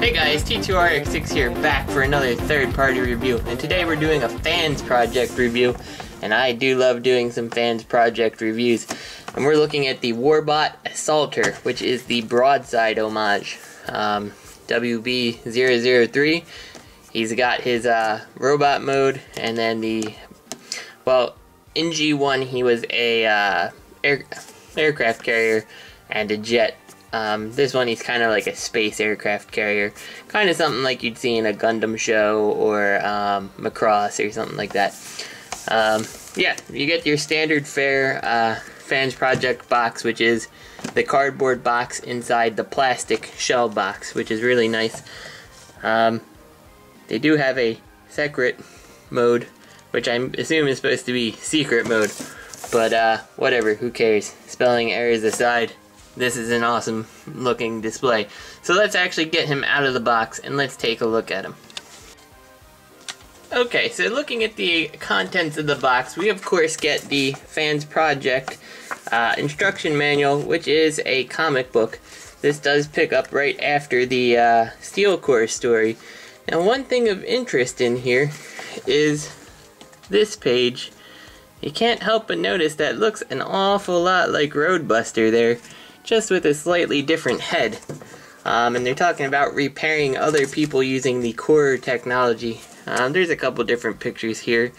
Hey guys, T2RX6 here, back for another third-party review, and today we're doing a Fansproject review, and I do love doing some Fansproject reviews. And we're looking at the Warbot Assaulter, which is the Broadside homage. WB-003. He's got his robot mode, and then in G1 he was a aircraft carrier and a jet. This one he's kind of like a space aircraft carrier, kind of something like you'd see in a Gundam show or Macross or something like that. Yeah, you get your standard fare Fansproject box, which is the cardboard box inside the plastic shell box, which is really nice. They do have a secret mode, which I assume is supposed to be secret mode, but whatever, who cares? Spelling errors aside, this is an awesome looking display. So let's actually get him out of the box and let's take a look at him. Okay, so looking at the contents of the box, we of course get the Fansproject instruction manual, which is a comic book. This does pick up right after the Steel Core story. Now, one thing of interest in here is this page. You can't help but notice that it looks an awful lot like Roadbuster there, just with a slightly different head. And they're talking about repairing other people using the core technology. There's a couple different pictures here.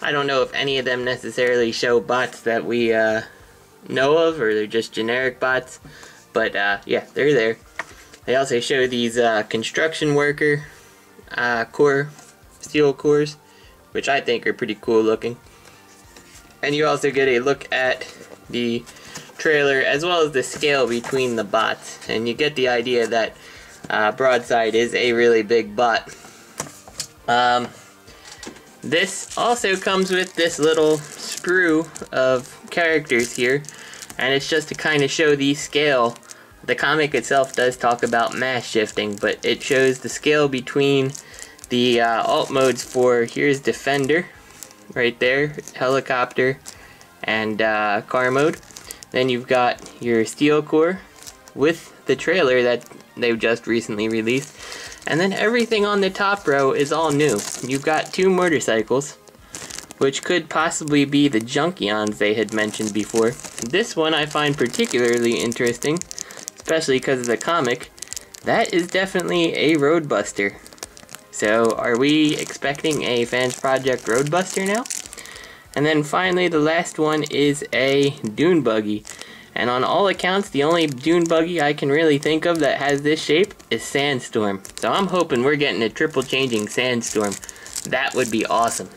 I don't know if any of them necessarily show bots that we know of, or they're just generic bots. But yeah, they're there. They also show these construction worker core, steel cores, which I think are pretty cool looking. And you also get a look at the trailer as well as the scale between the bots, and you get the idea that Broadside is a really big bot. This also comes with this little sprue of characters here, and it's just to kind of show the scale. The comic itself does talk about mass shifting, but it shows the scale between the alt modes for, here's Defender, right there, Helicopter, and car mode. Then you've got your Steel Core with the trailer that they've just recently released. And then everything on the top row is all new. You've got 2 motorcycles, which could possibly be the Junkions they had mentioned before. This one I find particularly interesting, especially because of the comic. That is definitely a Roadbuster. So are we expecting a Fansproject Roadbuster now? And then finally, the last one is a dune buggy. And on all accounts, the only dune buggy I can really think of that has this shape is Sandstorm. So I'm hoping we're getting a triple changing Sandstorm. That would be awesome.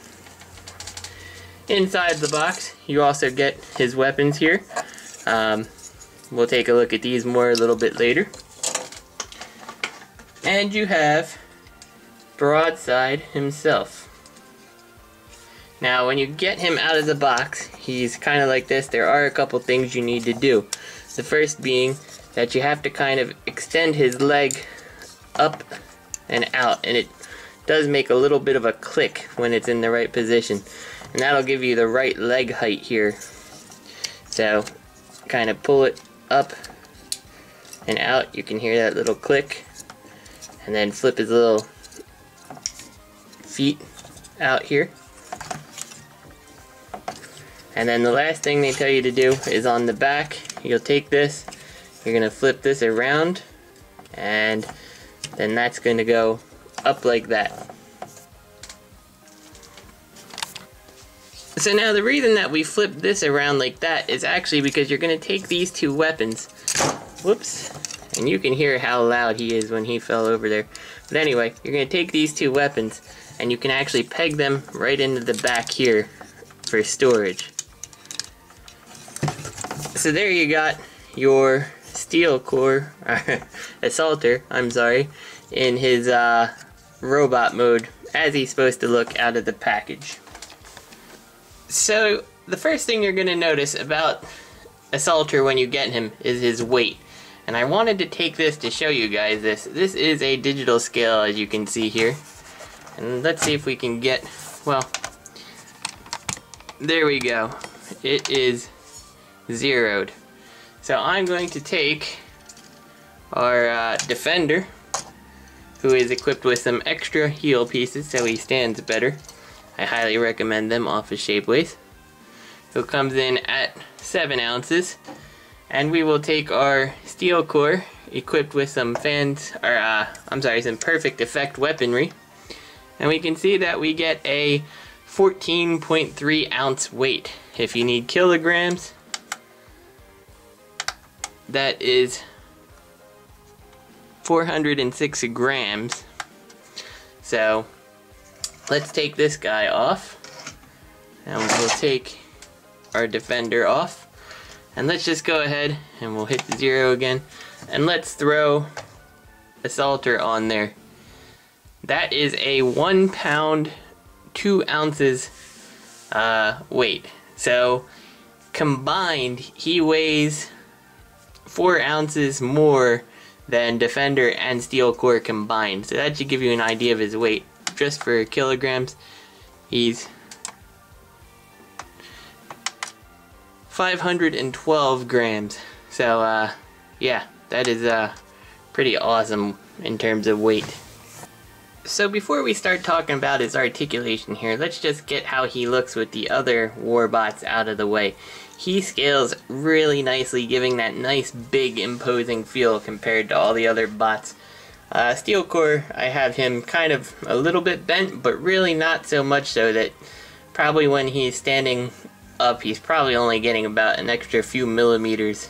Inside the box, you also get his weapons here. We'll take a look at these more a little bit later. And you have Broadside himself. Now, when you get him out of the box, he's kind of like this. There are a couple things you need to do. The first being that you have to kind of extend his leg up and out, and it does make a little bit of a click when it's in the right position. And that'll give you the right leg height here. So, kind of pull it up and out. You can hear that little click. And then flip his little feet out here. And then the last thing they tell you to do is on the back, you'll take this, you're going to flip this around, and then that's going to go up like that. So now the reason that we flip this around like that is actually because you're going to take these 2 weapons, whoops, and you can hear how loud he is when he fell over there. But anyway, you're going to take these 2 weapons, and you can actually peg them right into the back here for storage. So there you got your Steel Core, Assaulter, I'm sorry, in his robot mode, as he's supposed to look out of the package. So the first thing you're going to notice about Assaulter when you get him is his weight. And I wanted to take this to show you guys this. This is a digital scale, as you can see here. And let's see if we can get, well, there we go. It is zeroed. So I'm going to take our Defender, who is equipped with some extra heel pieces so he stands better. I highly recommend them off of Shapeways. Who comes in at 7 ounces. And we will take our steel core equipped with some some perfect effect weaponry. And we can see that we get a 14.3 ounce weight. If you need kilograms, that is 406 grams. So let's take this guy off, and we'll take our defender off, and let's just go ahead and we'll hit 0 again, and let's throw Assaulter on there. That is a 1 pound 2 ounces weight. So combined, he weighs 4 ounces more than Defender and Steel Core combined. So that should give you an idea of his weight. Just for kilograms, he's 512 grams. So yeah, that is pretty awesome in terms of weight. So before we start talking about his articulation here, let's just get how he looks with the other warbots out of the way. He scales really nicely, giving that nice big imposing feel compared to all the other bots. Steel Core, I have him kind of a little bit bent, but really not so much so that probably when he's standing up, he's probably only getting about an extra few millimeters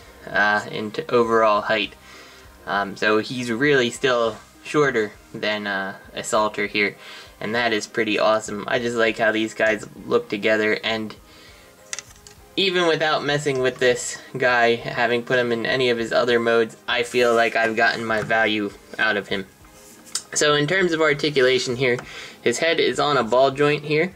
into overall height. So he's really still shorter than Assaulter here, and that is pretty awesome. I just like how these guys look together, and even without messing with this guy, having put him in any of his other modes, I feel like I've gotten my value out of him. So in terms of articulation here, his head is on a ball joint here.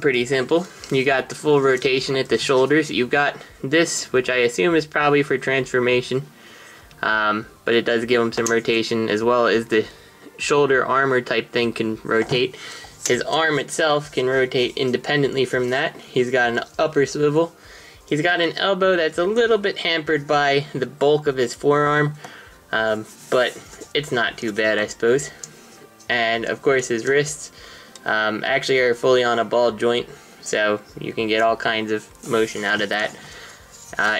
Pretty simple. You got the full rotation at the shoulders. You've got this, which I assume is probably for transformation. But it does give him some rotation, as well as the shoulder armor type thing can rotate. His arm itself can rotate independently from that. He's got an upper swivel. He's got an elbow that's a little bit hampered by the bulk of his forearm, but it's not too bad, I suppose. And of course his wrists actually are fully on a ball joint, so you can get all kinds of motion out of that.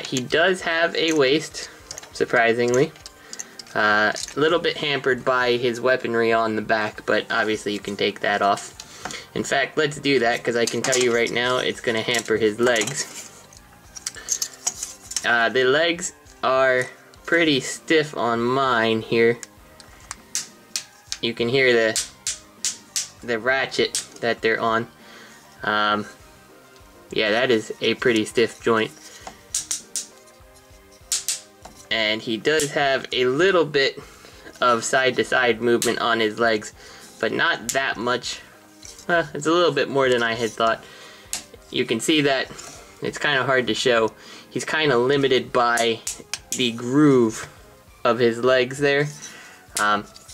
He does have a waist, surprisingly. A little bit hampered by his weaponry on the back, but obviously you can take that off. In fact, let's do that, because I can tell you right now it's going to hamper his legs. The legs are pretty stiff on mine here. You can hear the ratchet that they're on. Yeah, that is a pretty stiff joint. And he does have a little bit of side-to-side movement on his legs, but not that much. It's a little bit more than I had thought. You can see that it's kind of hard to show. He's kind of limited by the groove of his legs there.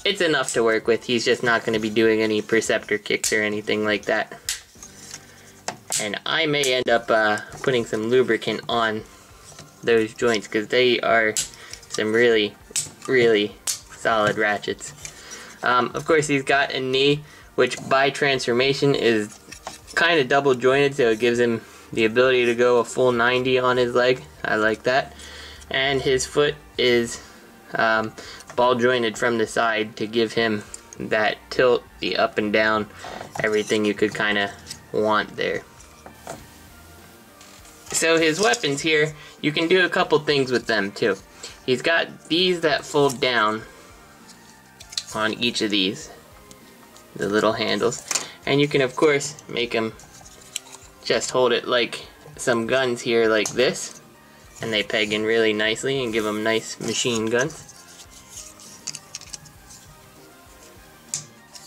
It's enough to work with. He's just not going to be doing any Perceptor kicks or anything like that. And I may end up putting some lubricant on those joints, because they are some really, really solid ratchets. Of course, he's got a knee, which by transformation is kind of double jointed, so it gives him the ability to go a full 90 on his leg. I like that. And his foot is ball jointed from the side to give him that tilt, the up and down, everything you could kind of want there. So his weapons here, you can do a couple things with them too. He's got these that fold down on each of these, the little handles, and you can of course make them just hold it like some guns here like this, and they peg in really nicely and give them nice machine guns.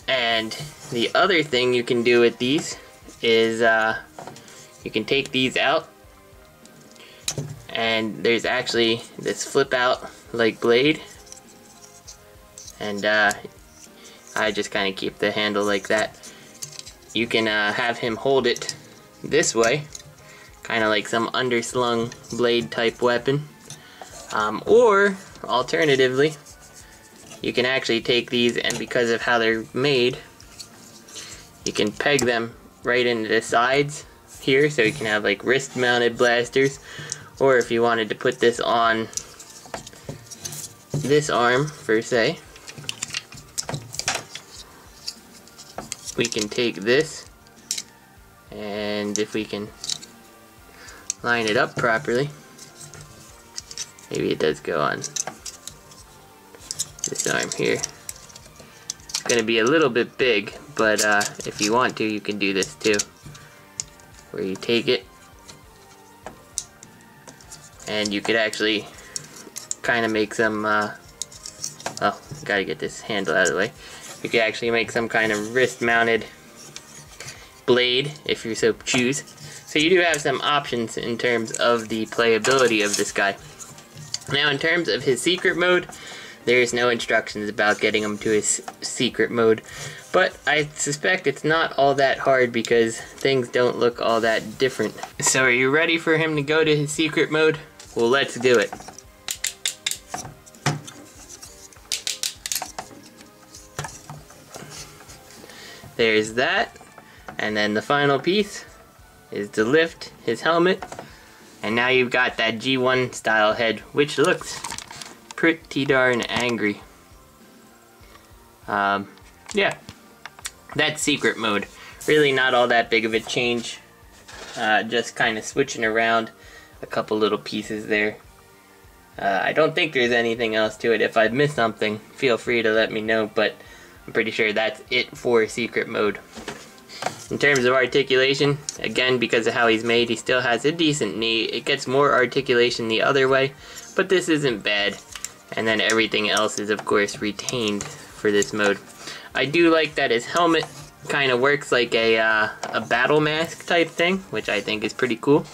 And the other thing you can do with these is you can take these out, and there's actually this flip out like blade, and I just kind of keep the handle like that. You can have him hold it this way, kind of like some underslung blade type weapon, or alternatively you can actually take these, and because of how they're made, you can peg them right into the sides here, so you can have like wrist mounted blasters. Or if you wanted to put this on this arm per se, we can take this, and if we can line it up properly, maybe it does go on this arm here. It's going to be a little bit big, but if you want to, you can do this too, where you take it and you could actually kind of make some oh, gotta get this handle out of the way. You could actually make some kind of wrist mounted blade if you so choose. So you do have some options in terms of the playability of this guy. Now in terms of his secret mode, there's no instructions about getting him to his secret mode, but I suspect it's not all that hard because things don't look all that different. So are you ready for him to go to his secret mode? Well, let's do it. There's that, and then the final piece is to lift his helmet, and now you've got that G1 style head, which looks pretty darn angry. Yeah, that's secret mode. Really not all that big of a change, just kind of switching around a couple little pieces there. I don't think there's anything else to it. If I've missed something, feel free to let me know, but I'm pretty sure that's it for secret mode. In terms of articulation, again, because of how he's made, he still has a decent knee. It gets more articulation the other way, but this isn't bad. And then everything else is, of course, retained for this mode. I do like that his helmet kind of works like a battle mask type thing, which I think is pretty cool.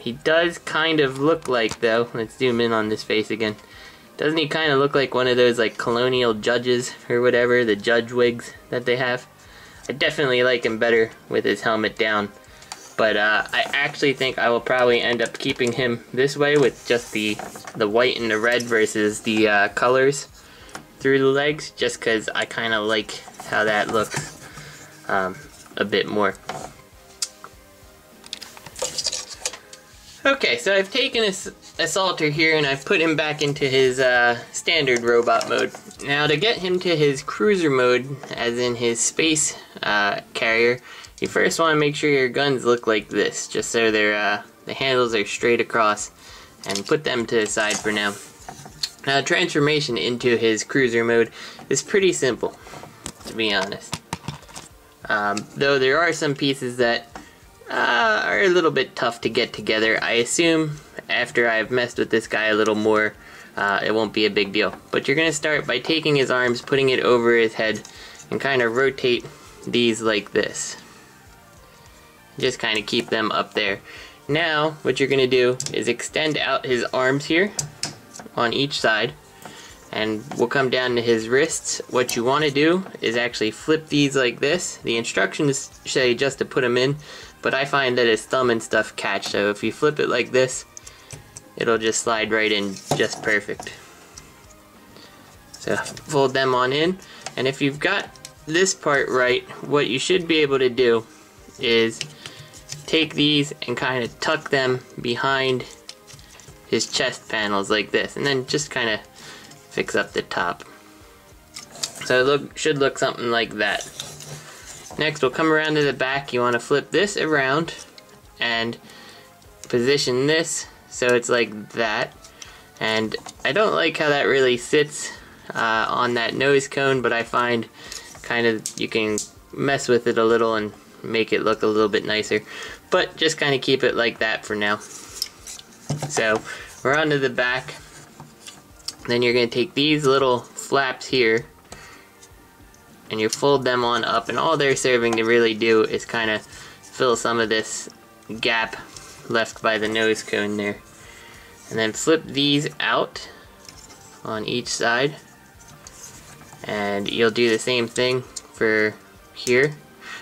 He does kind of look like, though, let's zoom in on this face again. Doesn't he kind of look like one of those like colonial judges or whatever, the judge wigs that they have? I definitely like him better with his helmet down, but I actually think I will probably end up keeping him this way with just the white and the red versus the colors through the legs, just because I kind of like how that looks a bit more. Okay, so I've taken Assaulter here and I've put him back into his standard robot mode. Now to get him to his cruiser mode, as in his space carrier, you first want to make sure your guns look like this, just so they're the handles are straight across, and put them to the side for now. Now transformation into his cruiser mode is pretty simple, to be honest. Though there are some pieces that are a little bit tough to get together. I assume after I've messed with this guy a little more, it won't be a big deal. But you're going to start by taking his arms, putting it over his head, and kind of rotate these like this. Just kind of keep them up there. Now, what you're going to do is extend out his arms here on each side, and we'll come down to his wrists. What you want to do is actually flip these like this. The instructions say just to put them in, but I find that his thumb and stuff catch, so if you flip it like this, it'll just slide right in just perfect. So fold them on in, and if you've got this part right, what you should be able to do is take these and kind of tuck them behind his chest panels like this, and then just kind of fix up the top. So it should look something like that. Next, we'll come around to the back. You want to flip this around and position this so it's like that. And I don't like how that really sits on that nose cone, but I find kind of you can mess with it a little and make it look a little bit nicer. But just kind of keep it like that for now. So we're onto the back. Then you're going to take these little flaps here and you fold them on up, and all they're serving to really do is kind of fill some of this gap left by the nose cone there. And then flip these out on each side, and you'll do the same thing for here.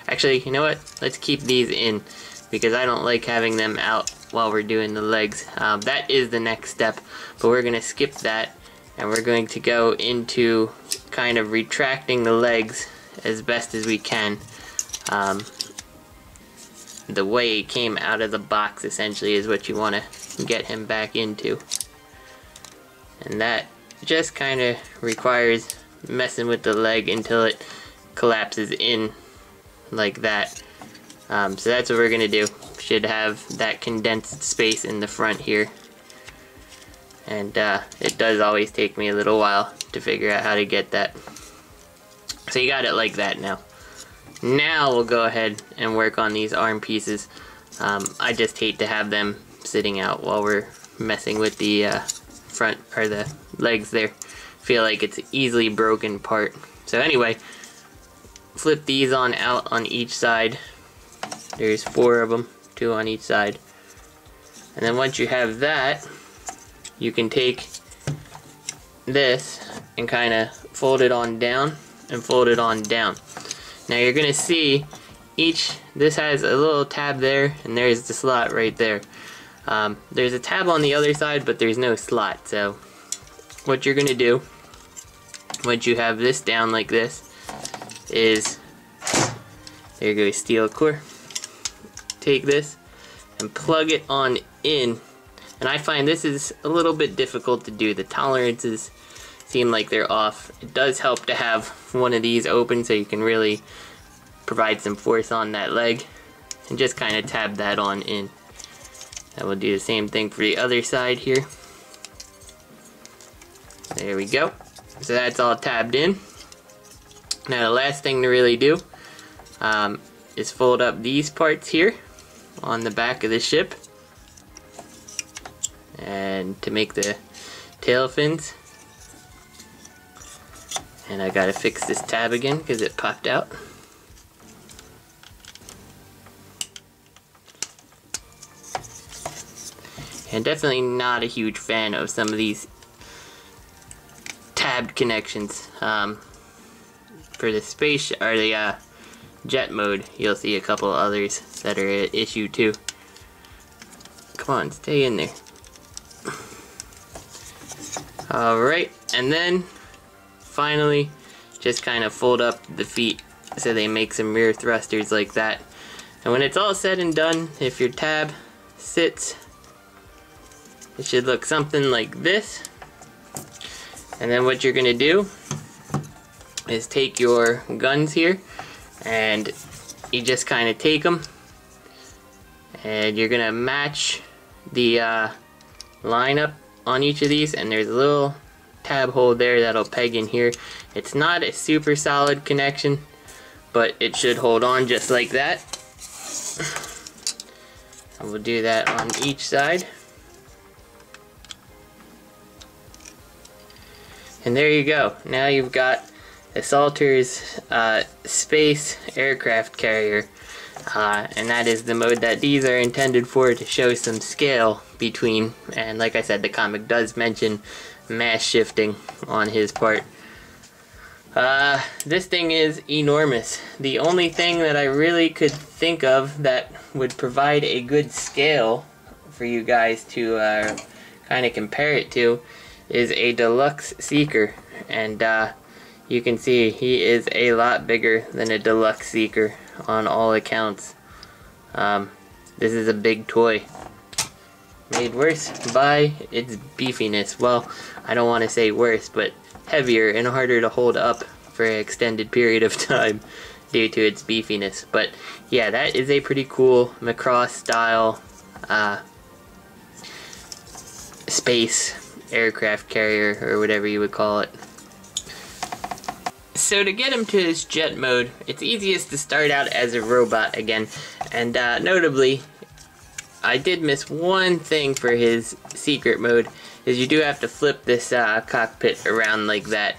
Actually, you know what? Let's keep these in, because I don't like having them out while we're doing the legs. That is the next step, but we're going to skip that and we're going to go into kind of retracting the legs as best as we can. The way he came out of the box essentially is what you want to get him back into. And that just kind of requires messing with the leg until it collapses in like that. So that's what we're going to do. Should have that condensed space in the front here. And it does always take me a little while to figure out how to get that. So you got it like that now. Now we'll go ahead and work on these arm pieces. I just hate to have them sitting out while we're messing with the front or the legs there. Feel like it's an easily broken part. So anyway, flip these on out on each side. There's 4 of them, 2 on each side. And then once you have that, you can take this and kind of fold it on down and fold it on down. Now you're gonna see this has a little tab there, and there's the slot right there. There's a tab on the other side, but there's no slot. So what you're gonna do once you have this down like this is, there goes steel core. Take this and plug it on in. And I find this is a little bit difficult to do. The tolerances seem like they're off. It does help to have one of these open so you can really provide some force on that leg, and just kind of tab that on in. And we'll do the same thing for the other side here. There we go. So that's all tabbed in. Now the last thing to really do is fold up these parts here on the back of the ship, and to make the tail fins. And I gotta fix this tab again because it popped out. And definitely not a huge fan of some of these tabbed connections. For the space or the jet mode, you'll see a couple others that are an issue too. Come on, stay in there. Alright, and then finally just kind of fold up the feet so they make some rear thrusters like that. And when it's all said and done, if your tab sits, it should look something like this. And then what you're gonna do is take your guns here, and you just kind of take them, and you're gonna match the line up on each of these, and there's a little tab hole there that'll peg in here. It's not a super solid connection, but it should hold on just like that. And we'll do that on each side. And there you go. Now you've got a Salter's space aircraft carrier. And that is the mode that these are intended for, to show some scale between, and like I said, the comic does mention mass shifting on his part. This thing is enormous. The only thing that I really could think of that would provide a good scale for you guys to kind of compare it to is a deluxe Seeker, and you can see he is a lot bigger than a deluxe Seeker on all accounts. This is a big toy, made worse by its beefiness. Well, I don't want to say worse, but heavier and harder to hold up for an extended period of time due to its beefiness. But yeah, that is a pretty cool Macross style space aircraft carrier, or whatever you would call it. So to get him to his jet mode, it's easiest to start out as a robot again, and notably, I did miss one thing for his secret mode, is you do have to flip this cockpit around like that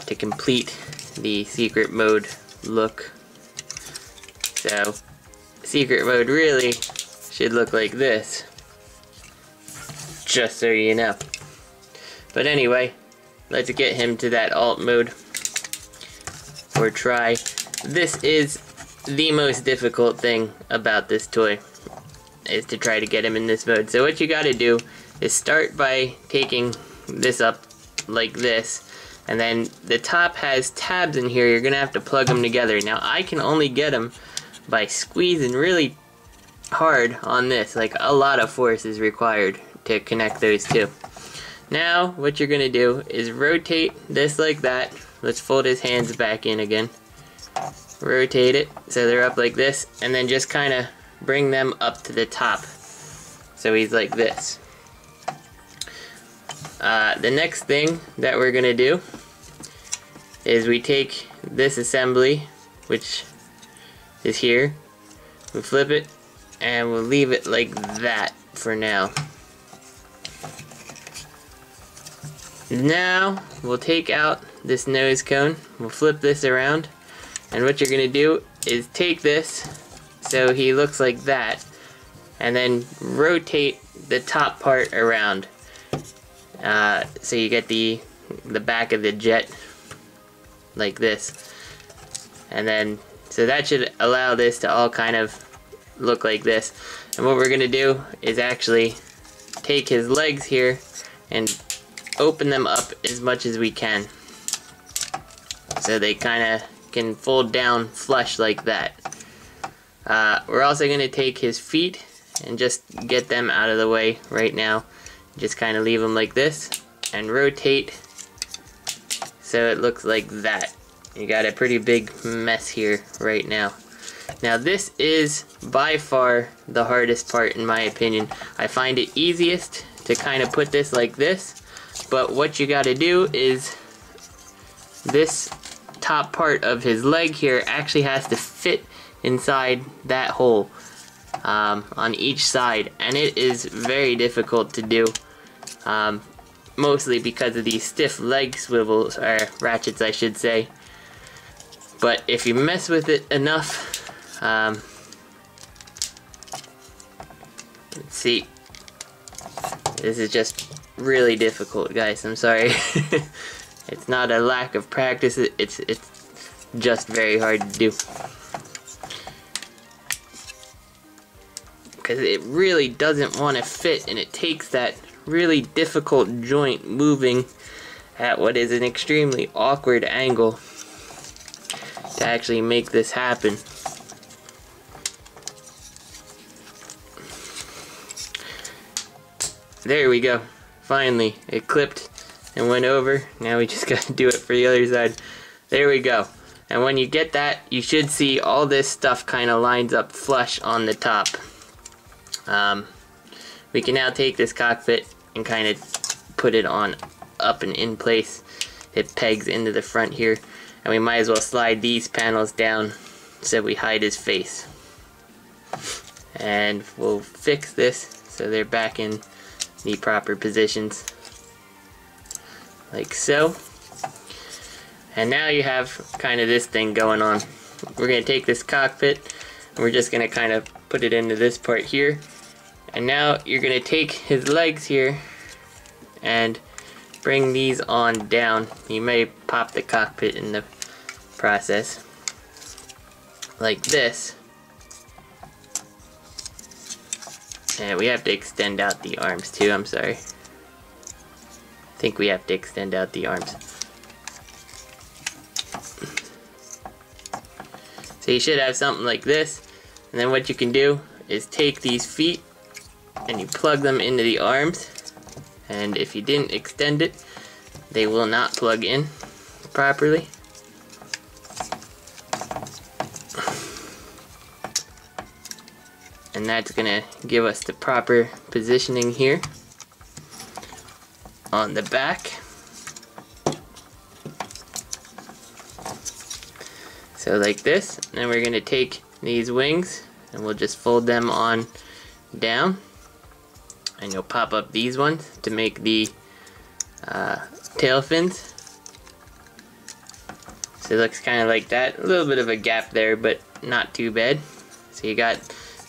to complete the secret mode look. So, secret mode really should look like this, just so you know. But anyway, let's get him to that alt mode, or try. This is the most difficult thing about this toy, is to try to get him in this mode. So what you gotta do is start by taking this up like this. And then the top has tabs in here. You're gonna have to plug them together. Now I can only get them by squeezing really hard on this. Like, a lot of force is required to connect those two. Now what you're gonna do is rotate this like that. Let's fold his hands back in again. Rotate it so they're up like this, and then just kind of bring them up to the top. So he's like this. The next thing that we're gonna do is we take this assembly, which is here, we flip it, and we'll leave it like that for now. Now we'll take out this nose cone, we'll flip this around, and what you're gonna do is take this so he looks like that, and then rotate the top part around. So you get the back of the jet like this, and then so that should allow this to all kind of look like this. And what we're gonna do is actually take his legs here and open them up as much as we can, so they kind of can fold down flush like that. We're also gonna take his feet and just get them out of the way right now. Just kind of leave them like this and rotate so it looks like that. You got a pretty big mess here right now. Now this is by far the hardest part in my opinion. I find it easiest to kind of put this like this, but what you got to do is this top part of his leg here actually has to fit inside that hole on each side, and it is very difficult to do. Mostly because of these stiff leg swivels, or ratchets I should say. But if you mess with it enough, let's see, this is just really difficult, guys, I'm sorry. It's not a lack of practice, it's just very hard to do. Because it really doesn't want to fit, and it takes that really difficult joint moving at what is an extremely awkward angle to actually make this happen. There we go. Finally, it clipped and went over. Now we just gotta do it for the other side. There we go. And when you get that, you should see all this stuff kind of lines up flush on the top. We can now take this cockpit and kind of put it on up and in place. It pegs into the front here, and we might as well slide these panels down so we hide his face. And we'll fix this so they're back in the proper positions, like so. And now you have kind of this thing going on. We're going to take this cockpit and we're just going to kind of put it into this part here. And now you're going to take his legs here and bring these on down. You may pop the cockpit in the process like this. And we have to extend out the arms too, I'm sorry. I think we have to extend out the arms. So you should have something like this, and then what you can do is take these feet and you plug them into the arms, and if you didn't extend it, they will not plug in properly. And that's gonna give us the proper positioning here on the back. So like this, and then we're gonna take these wings and we'll just fold them on down, and you'll pop up these ones to make the tail fins. So it looks kind of like that, a little bit of a gap there, but not too bad. So you got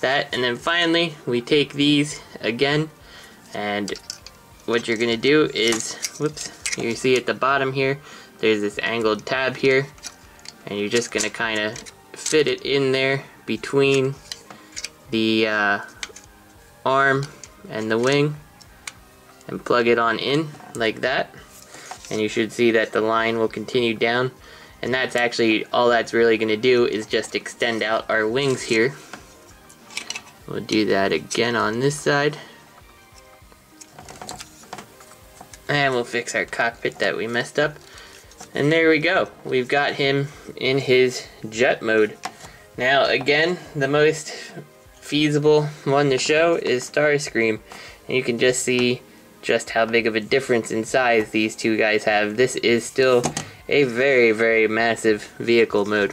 that, and then finally we take these again, and what you're gonna do is, whoops, you see at the bottom here there's this angled tab here, and you're just gonna kind of fit it in there between the arm and the wing and plug it on in like that. and you should see that the line will continue down, and that's actually all that's really going to do is just extend out our wings here. We'll do that again on this side, and we'll fix our cockpit that we messed up, and there we go. We've got him in his jet mode. Now again, the most feasible one to show is Starscream, and you can just see just how big of a difference in size these two guys have. This is still a very, very massive vehicle mode.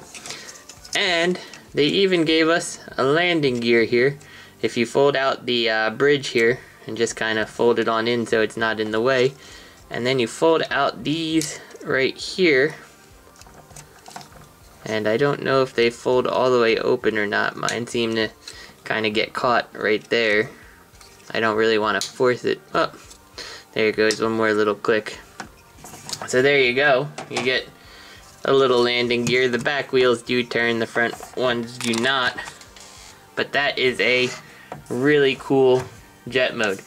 And they even gave us a landing gear here. If you fold out the bridge here and just kind of fold it on in so it's not in the way, and then you fold out these right here, and I don't know if they fold all the way open or not. Mine seem to kind of get caught right there. I don't really want to force it. Oh, there goes one more little click. So there you go. You get a little landing gear. The back wheels do turn, the front ones do not. But that is a really cool jet mode.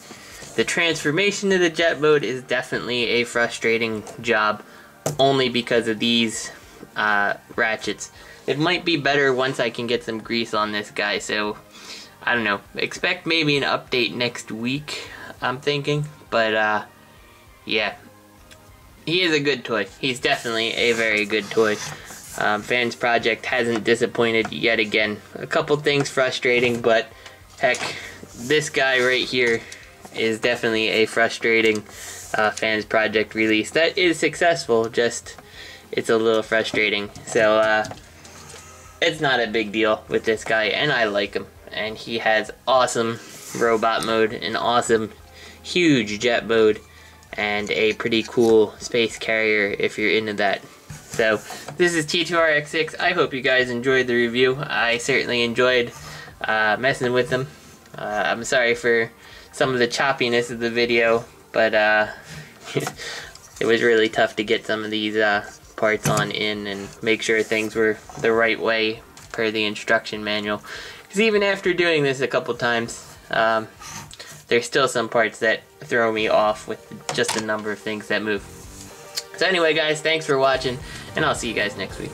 The transformation to the jet mode is definitely a frustrating job, only because of these ratchets. It might be better once I can get some grease on this guy, so I don't know. Expect maybe an update next week, I'm thinking. But yeah, he is a good toy. He's definitely a very good toy. Fansproject hasn't disappointed yet again. A couple things frustrating, but heck, this guy right here is definitely a frustrating Fansproject release. That is successful, just it's a little frustrating. So it's not a big deal with this guy, and I like him. And he has awesome robot mode, an awesome huge jet mode, and a pretty cool space carrier if you're into that. So this is T2RX6. I hope you guys enjoyed the review. I certainly enjoyed messing with them. I'm sorry for some of the choppiness of the video, but it was really tough to get some of these parts on in and make sure things were the right way per the instruction manual. Because even after doing this a couple times, there's still some parts that throw me off with just the number of things that move. So anyway guys, thanks for watching, and I'll see you guys next week.